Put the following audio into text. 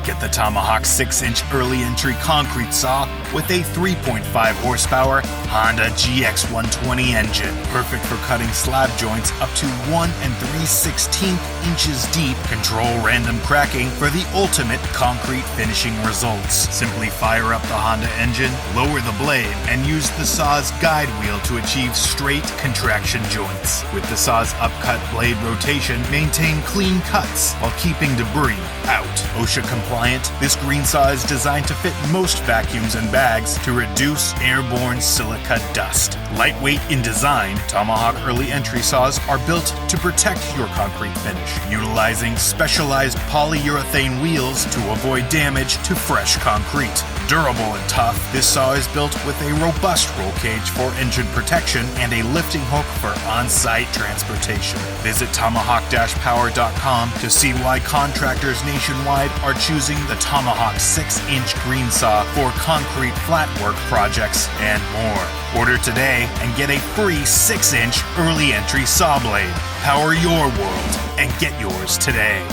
Get the Tomahawk 6-inch early entry concrete saw with a 3.5 horsepower Honda GX120 engine. Perfect for cutting slab joints up to 1 3/16 inches deep. Control random cracking for the ultimate concrete finishing results. Simply fire up the Honda engine, lower the blade, and use the saw's guide wheel to achieve straight contraction joints. With the saw's upcut blade rotation, maintain clean cuts while keeping debris out. OSHA compliant, this green saw is designed to fit most vacuums and bags to reduce airborne silica dust. Lightweight in design, Tomahawk early entry saws are built to protect your concrete finish, utilizing specialized polyurethane wheels to avoid damage to fresh concrete. Durable and tough, this saw is built with a robust roll cage for engine protection and a lifting hook for on-site transportation. Visit tomahawk-power.com to see why contractors nationwide are choosing the Tomahawk 6-inch green saw for concrete flatwork projects and more. Order today and get a free 6-inch early entry saw blade. Power your world and get yours today.